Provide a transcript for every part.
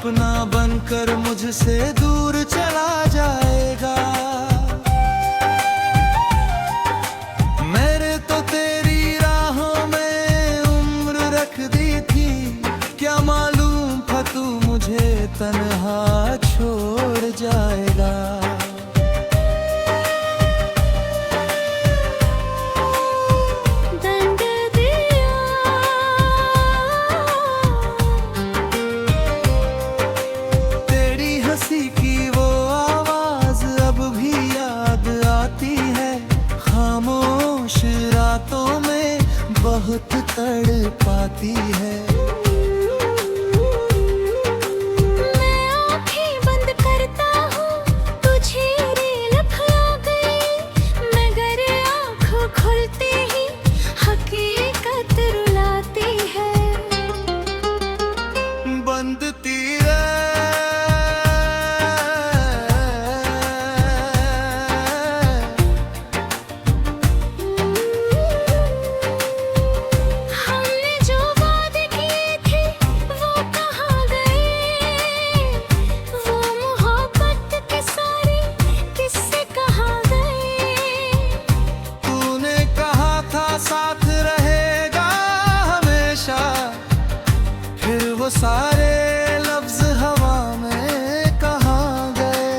अपना बनकर मुझसे दूर चला जाएगा। मेरे तो तेरी राहों में उम्र रख दी थी, क्या मालूम था तू मुझे तन्हा छोड़ जाएगा। बहुत तड़पाती है। मैं आँखें बंद करता हूँ, तुझे रेलफ आ गई। मगर आँख खुलते ही हकीकत रुलाती है। बंद तीर साथ रहेगा हमेशा, फिर वो सारे लफ्ज हवा में कहाँ गए।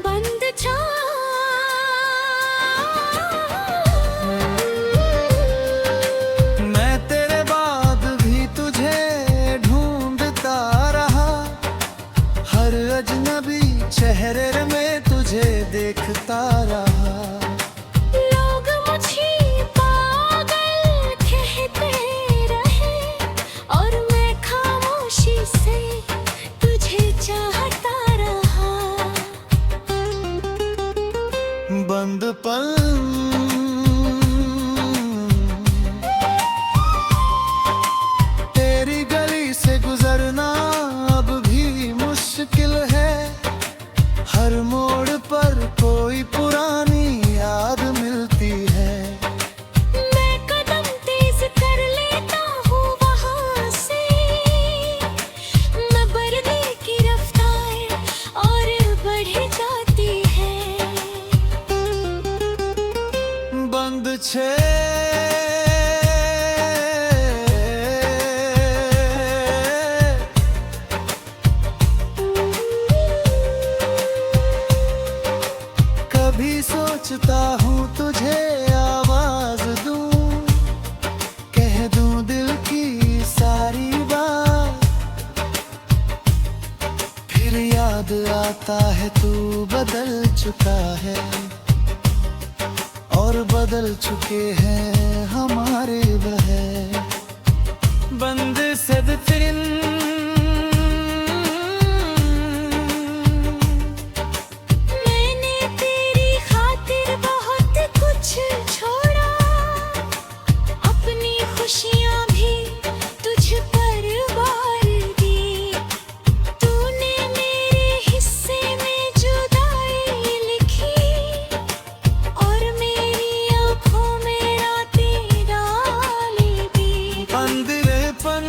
बंद मैं तेरे बाद भी तुझे ढूंढता रहा, हर अजनबी चेहरे में तुझे देखता रहा। लोग मुझे पागल कहते रहे और मैं खामोशी से तुझे चाहता रहा। बंद पल तेरी गली से गुजरना अब भी मुश्किल है। हर मोड़ पर कोई पुरानी याद मिलती है। मैं कदम तेज कर लेता हूँ वहाँ से, नंबरने की रफ्तार और बढ़ जाती है। बंद कभी सोचता हूँ तुझे आवाज दूं, कह दूं दिल की सारी बात, फिर याद आता है तू बदल चुका है और बदल चुके हैं हमारे वह। बंद सदफिन खुशियाँ भी तुझ पर वार दी। तूने मेरे हिस्से में जुदाई लिखी और मेरी आँखों में रातें डाली दी। अंधेरेपन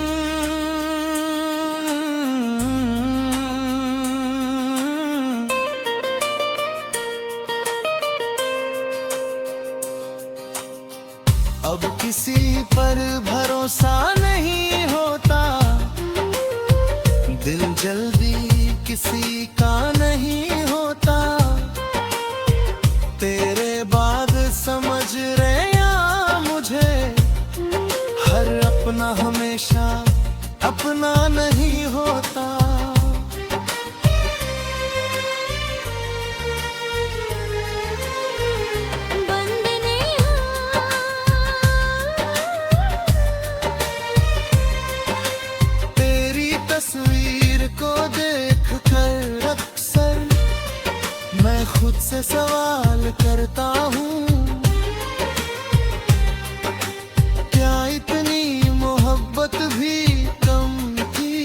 अब किसी पर भरोसा नहीं होता, दिल जल्दी किसी का नहीं होता। तेरे बाद समझ रहे या मुझे, हर अपना हमेशा अपना नहीं होता। तस्वीर को देख कर अक्सर मैं खुद से सवाल करता हूँ, क्या इतनी मोहब्बत भी कम थी।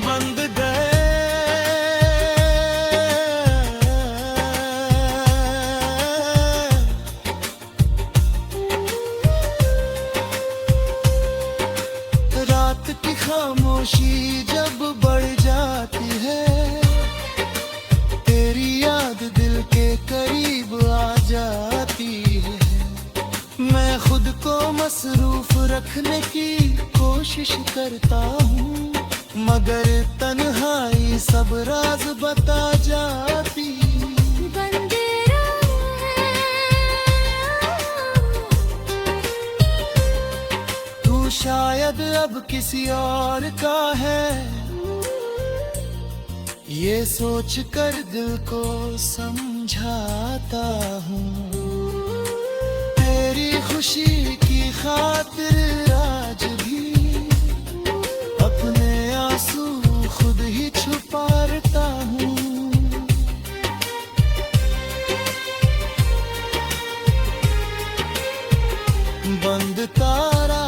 बंद गए रात की खामोशी जब बढ़ जाती है, तेरी याद दिल के करीब आ जाती है। मैं खुद को मसरूफ रखने की कोशिश करता हूँ, मगर तन्हाई सब राज बता जाती। तू शायद अब किसी और का है, ये सोच कर दिल को समझाता हूँ। तेरी खुशी की खातिर आज भी अपने आंसू खुद ही छुपाता हूँ। बंद तारा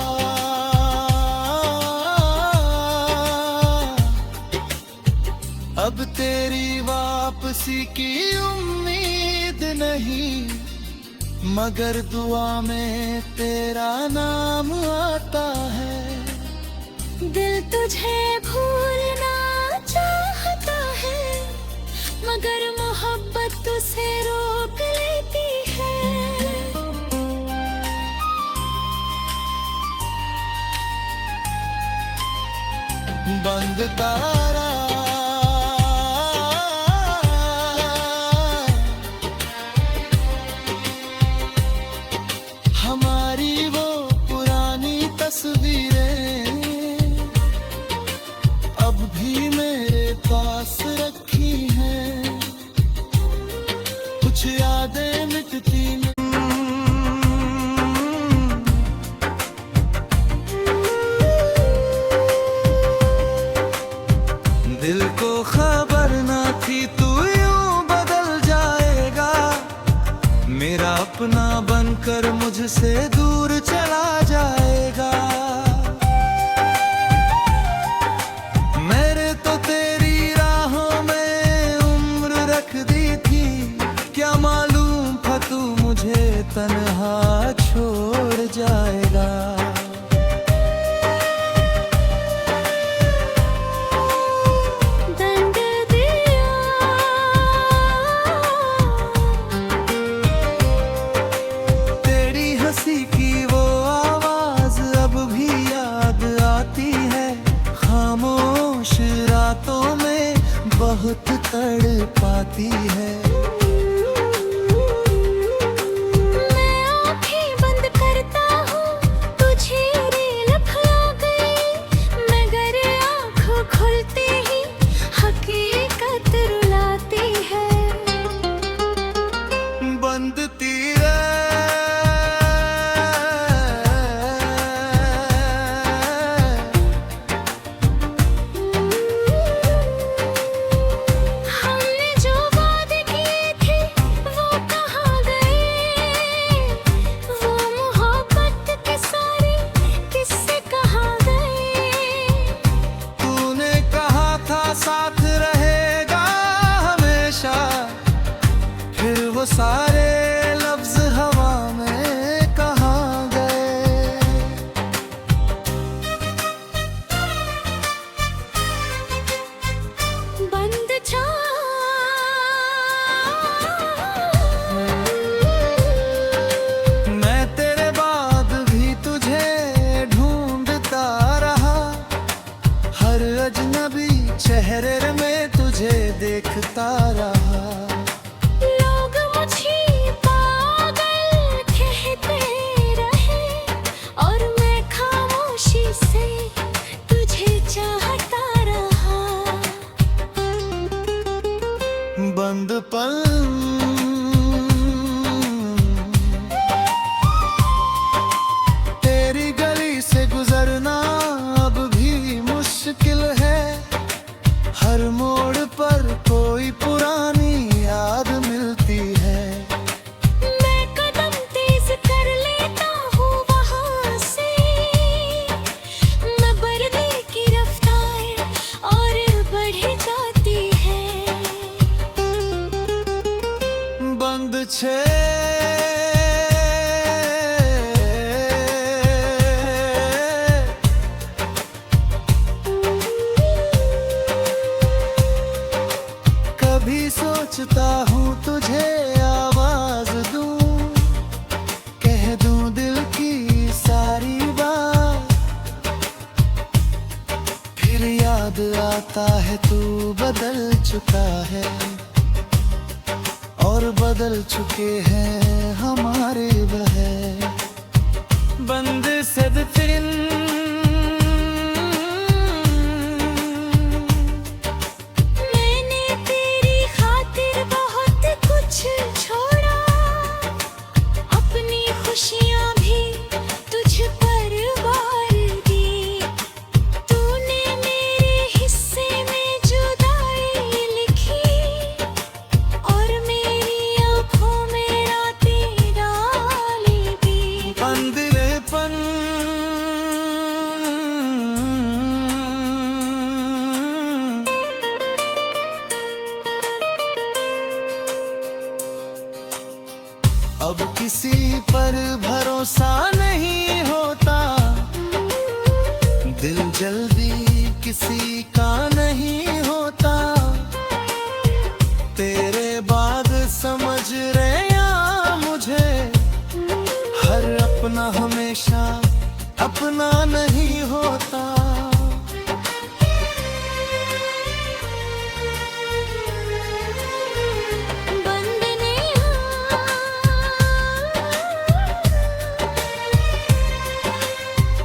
अब तेरी वापसी की उम्मीद नहीं, मगर दुआ में तेरा नाम आता है। दिल तुझे भूलना चाहता है, मगर मोहब्बत तुझसे रोक लेती है। बंद तारा हमारी वो पुरानी तस्वीरें अब भी मेरे पास रखी हैं, कुछ यादें मिटती नहीं। दिल को खबर ना थी तू यूं बदल जाएगा, मेरा अपना बनकर मुझसे दूर चला जाएगा। मैंने तो तेरी राहों में उम्र रख दी थी, क्या मालूम था तू मुझे तन्हा छोड़ जाएगा। बहुत तड़पाती है। मैं आँखें बंद करता हूँ, तुझे रेल खा गई, मगर आँख खुलते ही हकीकत रुलाती है। बंद तीर साथ रहेगा हमेशा, फिर वो सारे लफ्ज हवा में कहाँ गए। बंद मैं तेरे बाद भी तुझे ढूंढता रहा, हर अजनबी चेहरे में तुझे देखता रहा। लोग मुझे पागल कहते रहे, और मैं खामोशी से तुझे चाहता रहा। बंद पल तेरी गली से गुजरना अब भी मुश्किल है, हर मोड़ पर कोई पुराना सोचता हूँ तुझे आवाज दूं, कह दूं दिल की सारी बात। फिर याद आता है तू बदल चुका है और बदल चुके हैं हमारे वह बंद सदफिन। मैंने तेरी खातिर बहुत कुछ छोड़ा, अपनी खुशियाँ भी तुझ पर वार दी। तूने मेरे हिस्से में जुदाई लिखी और मेरी आँखों में रातें डाली दी। बंदिलेपन अब किसी पर भरोसा नहीं होता, दिल जल्दी किसी का नहीं होता। तेरे बाद समझ रहे या मुझे, हर अपना हमेशा अपना नहीं होता। बंदने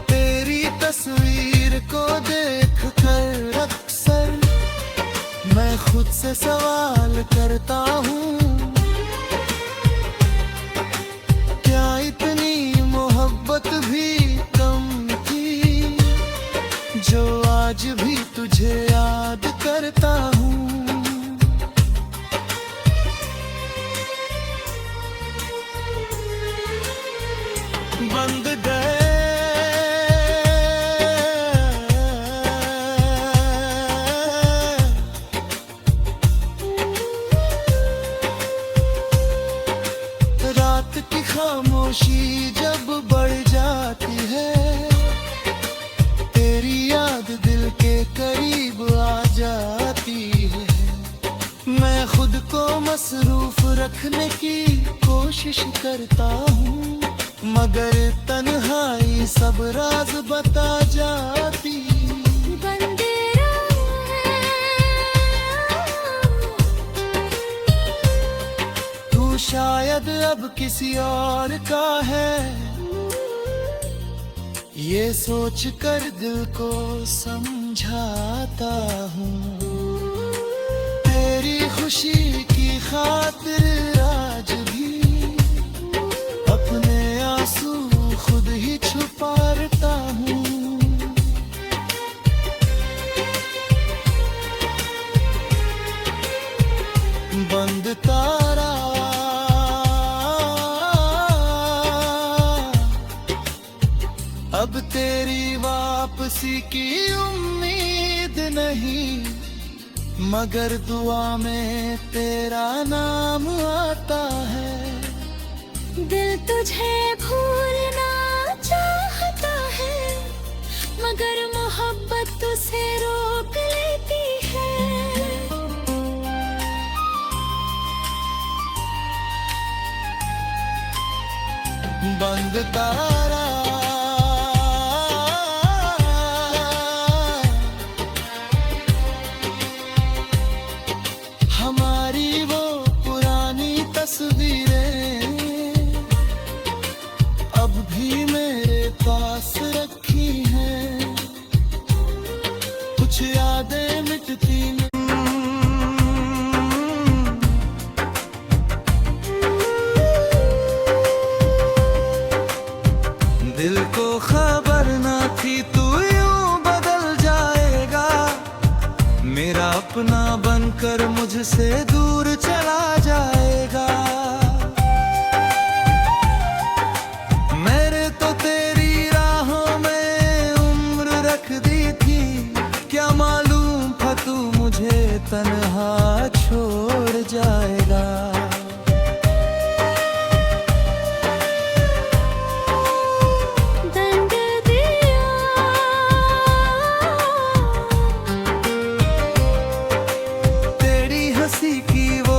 तेरी तस्वीर को देख कर अक्सर मैं खुद से सवाल करता हूँ, क्या इतनी मोहब्बत भी कम थी जो आज भी तुझे याद करता हूँ। बंद गए रात की खामोशी जब बढ़ जाती है, तेरी याद दिल के करीब आ जाती है। मैं खुद को मसरूफ रखने की कोशिश करता हूँ, मगर तन्हाई सब राज बता जाती। तू शायद अब किसी और का है, ये सोच कर दिल को समझाता हूँ। तेरी खुशी की खातिर आज भी अपने आंसू खुद ही छुपाता हूँ। बंद तारा अब तेरी वापसी की उम्मीद नहीं, मगर दुआ में तेरा नाम आता है। दिल तुझे भूलना चाहता है, मगर मोहब्बत तुझसे रोक लेती है। बंद तारा हमारी वो पुरानी तस्वीरें अब भी मेरे पास रखी हैं, कुछ यादें मिटती नहीं। दिल को खबर ना थी तू यूं बदल जाएगा, मेरा अपना बनकर मुझसे दूर चला जाएगा। मैंने तो तेरी राहों में उम्र रख दी थी, क्या मालूम था तू मुझे तन्हा छोड़ जाएगा। तेरी हंसी की वो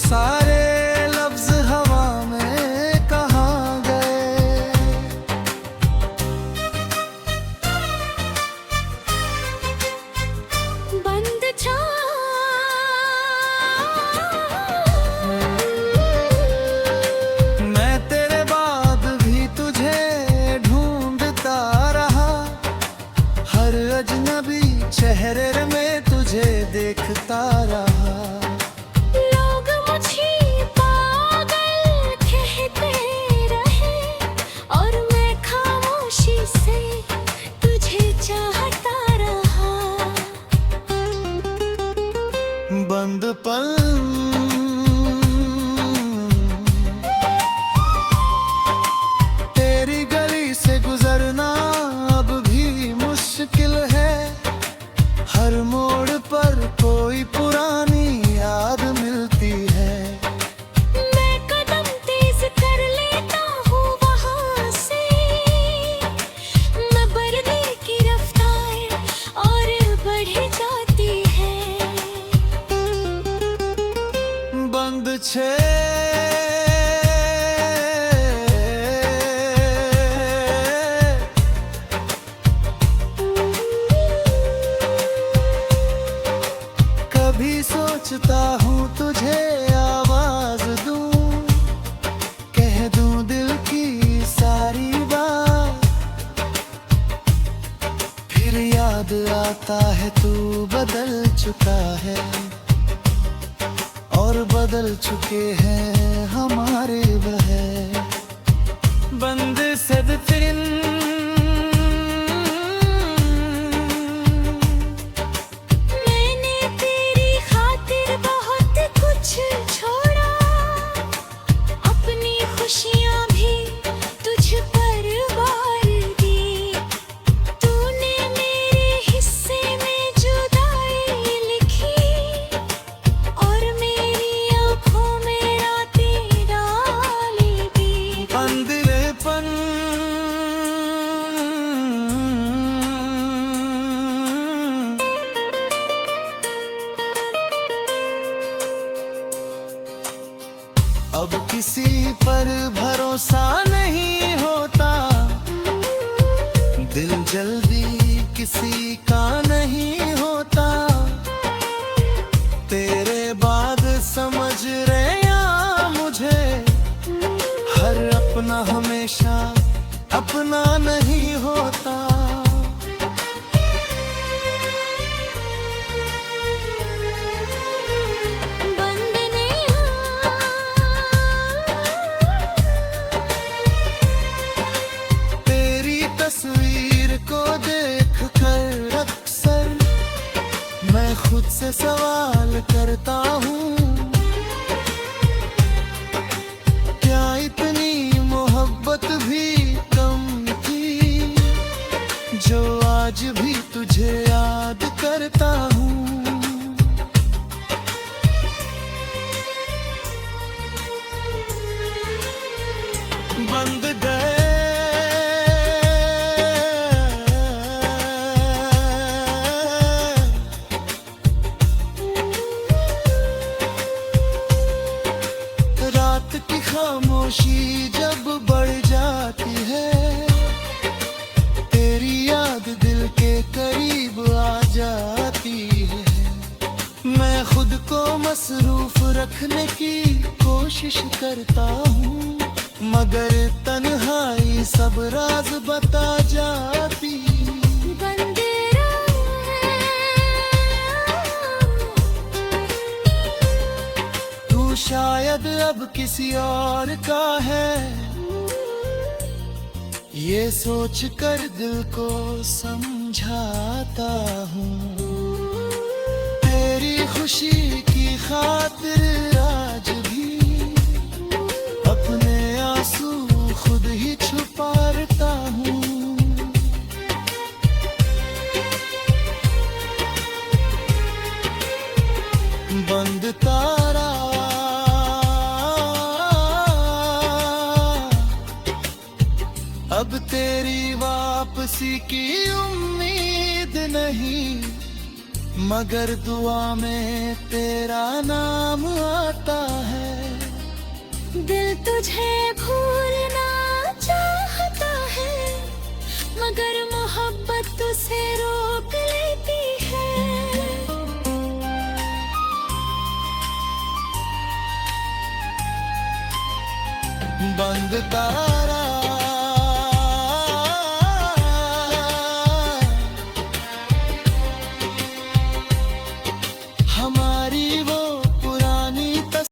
सारे लफ्ज हवा में कहाँ गए। बंद मैं तेरे बाद भी तुझे ढूंढता रहा, हर अजनबी चेहरे में तुझे देखता रहा। लोग मुझे पागल कहते रहे और मैं खामोशी से तुझे चाहता रहा। बंद पल तेरी गली से गुजरना अब भी मुश्किल है, हर मोड़ पर कोई पुरानी याद मिलती है। मैं कदम तेज कर लेता हूँ वहाँ से, मैं बरदे की रफ्तार और बढ़ जाती है। बंद कभी सोचता हूँ तुझे आवाज दूं, कह दूं दिल की सारी बात, फिर याद आता है तू बदल चुका है और बदल चुके हैं हमारे वह। बंद सदफिन मैंने तेरी खातिर बहुत कुछ छोड़ा, अपनी खुशियाँ भी तुझ पर वार दी। तूने मेरे हिस्से में जुदाई लिखी और मेरी आँखों में रातें डाली दी। अंधेरेपन अब किसी पर भरोसा नहीं होता, दिल जल्दी किसी का नहीं होता। तेरे बाद समझ रहे या मुझे, हर अपना हमेशा अपना नहीं होता। बंद तेरी तस्वीर को देख कर अक्सर मैं खुद से सवाल करता हूँ, क्या इतनी मोहब्बत भी कम थी जो आज भी तुझे याद करता हूँ। बंद रात की खामोशी जब बढ़ जाती है, तेरी याद दिल के करीब आ जाती है। मैं खुद को मसरूफ रखने की कोशिश करता हूँ, मगर तन्हाई सब राज बता जाती। बंद तू शायद अब किसी और का है, ये सोच कर दिल को समझाता हूँ। तेरी खुशी की खातिर आज भी अपने आंसू खुद ही छुपाता हूँ। बंद तारा अब तेरी वापसी की उम्मीद नहीं, मगर दुआ में तेरा नाम आता है। दिल तुझे भूलना चाहता है, मगर मोहब्बत तुझसे रोक लेती है। बंद तारा